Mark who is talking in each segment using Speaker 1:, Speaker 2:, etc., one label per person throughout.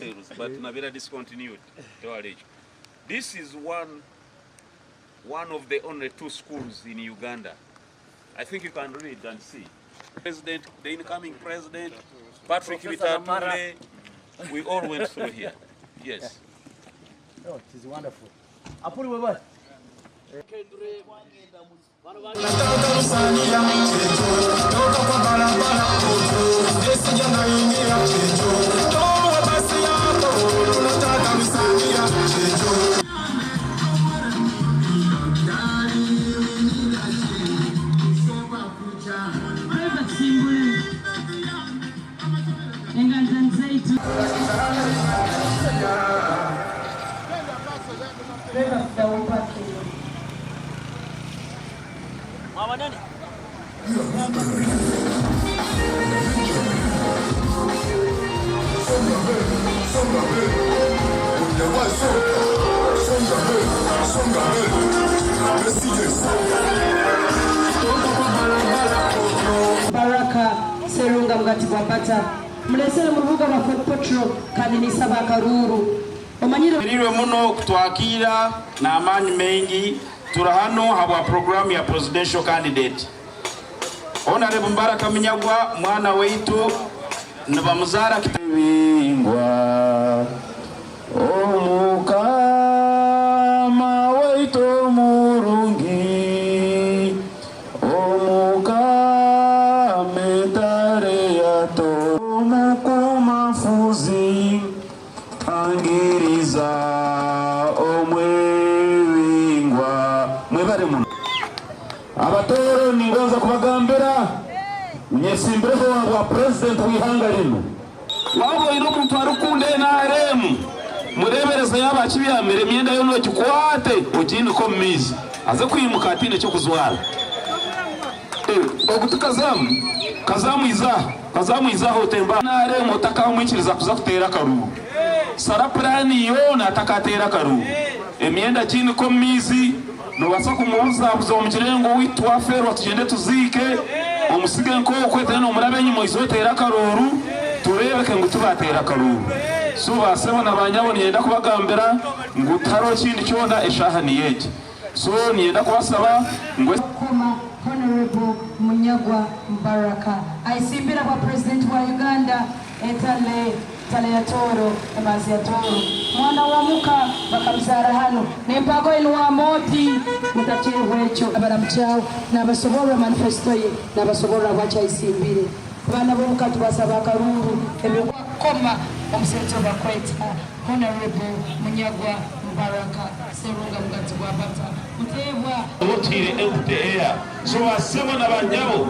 Speaker 1: details, but nabira discontinued. This is one of the only 2 schools in Uganda. I think you can read and see. President, the incoming president, Patrick Bitatule, we all went through here. Yes.
Speaker 2: Oh, it is wonderful. Apuri wewe.
Speaker 3: Mama nani?
Speaker 4: Baraka Serunga mgati gwapata mlesere murubuga wa Fort Petro kanisa bakaruru
Speaker 5: Omanyire muno kutwakira na amani mengi turahano habwa program ya presidential candidate Honorable Mbaraka Munyagwa mwana weitu nabamuzara kitibingwa omukama weitu murungi omukame tare yato omukuma fuzi angiriza omwewingwa mwebare muno abatoro ningoza kubagambira mnyesimbreho wa president wihanga lino wabo ino muntu arukunde NRM murebereza yabakibyamire myenda yo nokikwate uginde ko mizi aze kwimuka atine cyo kuzwara kazamu iza hotemba NRM utakamwikiriza kuza kutera karu sara plani yo natakatera karu emyenda kindi ko mizi no basa kumubuza buzomukirengo witwa fero tugende tuzike omusige nko kwete no murabenyi moizotera karuru turebeke ngo tubatera karuru so basebo nabanyabo niyenda kubagambira ngo taro kindi cyonda eshaha niyeje so niyenda kubasaba ngo
Speaker 4: Honorable Munyagwa Mbaraka aisimbira kwa president wa Uganda tale ya toro emazi ya toro mwana wa muka bakamzara hano nempago inuwa moti mutachirwe echo abaramchao na basobora manifesto ye na basobora wacha isimbire bana bomuka tubasaba karuru ebekwa koma omuseto bakweta Honorable Munyagwa Mbaraka Serunga mugati gwa bata mutebwa
Speaker 1: wotire LDA so basebo nabanyabo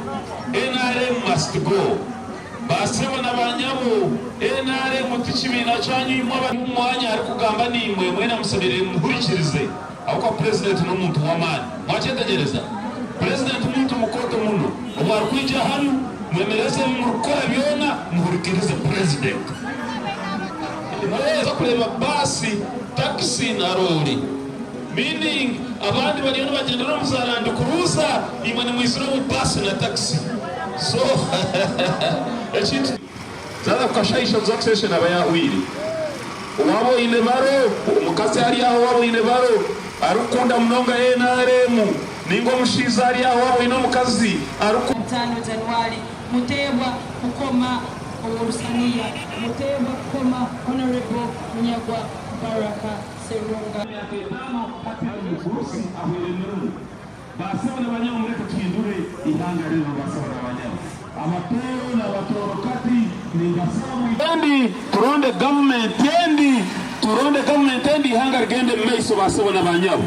Speaker 1: NRM must go basebo nabanyabo NRM tukibina cyanyu mwanya ari kugamba nimwe mwena musabire muhurikirize aho president no muntu wamani mwachetegereza president muntu mukoto muno umwari kwija hano mwemereze mukora byona muhurikirize president mweza kureba basi taxi na lori meaning abandi bari no bagendera muzaranda kuruza imwe ni mwisiro mu basi na taxi so echit zara kashayisha zokesha abaya wiri wabo ine baro mukazi ari aho wabo ine baro arukunda mnonga NRM ningo mushiza ari aho wabo ino mukazi arukunda
Speaker 4: 5 Januari mutebwa ukoma urusania mutebwa ukoma Honorable Munyagwa Mbaraka Serunga basaba n'abanyamo muri tukindure ihanga rero basaba n'abanyamo amatoro n'abatoro kati ningasamu
Speaker 5: yendi turonde government yendi ihanga rigende meiso basaba n'abanyamo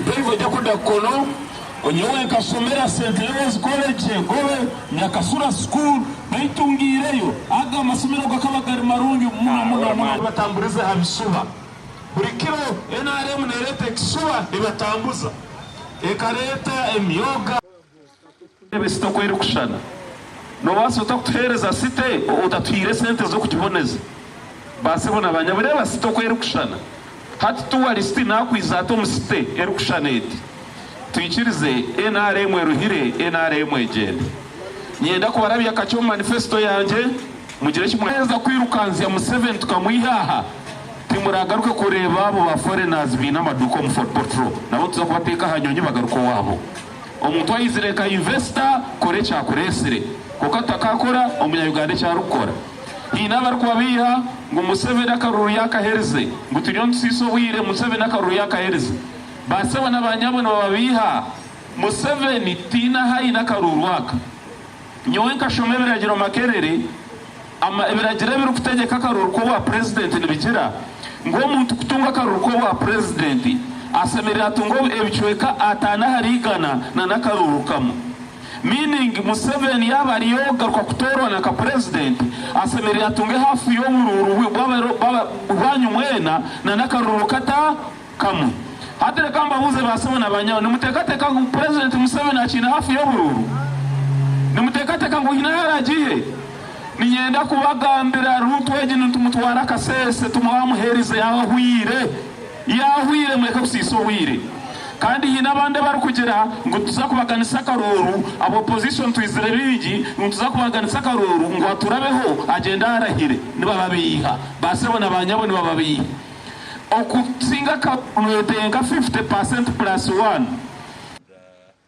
Speaker 5: bevo jya kuda kono onyewe kasomera St. Louis College gowe nyakasura school baitungireyo aga masomero gakabagari marungi muno batamburize habisuba buri kilo NRM nerete kisuba ibatambuza ekareta emyoga ebisito kweri kushana no wasi utakutereza site utatwire sente zo kukiboneza basebona abanyabure basito kweri kushana hati tuwari site nakwizato musite eri kushana eti tuyikirize NRM eruhire NRM egende nyenda kubarabya kacho manifesto yanje mugire kimweza kwirukanzya Museveni tukamwihaha timuragaruke kureba abo ba foreigners bina amaduko mu football pro nabo tuza kubateka hanyonye bagaruko wabo omuntu ayizireka investor kore cyakoresere kuko atakakora umunyayuganda cyarukora hina barikubabiha ngo Museveni akaruru yakahereze ngo turiyo nsiso wire Museveni akaruru yakahereze basaba n'abanyabona bababiha Museveni tina haina akaruru waka nyowe nkashome biragira makerere biragira biru kutegeka akaruru ko wa president nibigira ngo umuntu kutunga akaruru ko wa president asemerera tungo ebichweka atana harigana na nakaruru kamo meaning Museveni yabari yogaruka kutorwa na ka president asemerera tunge hafu yo mururu banyu mwena na nakaruru kata kamo hadire kamba buze basabona abanyaho nimutekateka ku president Museveni akina hafu yo mururu nimutekateka ngo hina yaragiye ninyenda kubagambira rutweje ntumutwara kasese tumuhamuherize yahwire mweka kusiso wire kandi hina abande bari kugira ngo tuzakubaganisa akaruru abo opposition twizire bigi ngo tuzakubaganisa akaruru ngo aturabeho agenda arahire nibababiha basebona abanyabo nibababiha okusinga ka 50% plus 1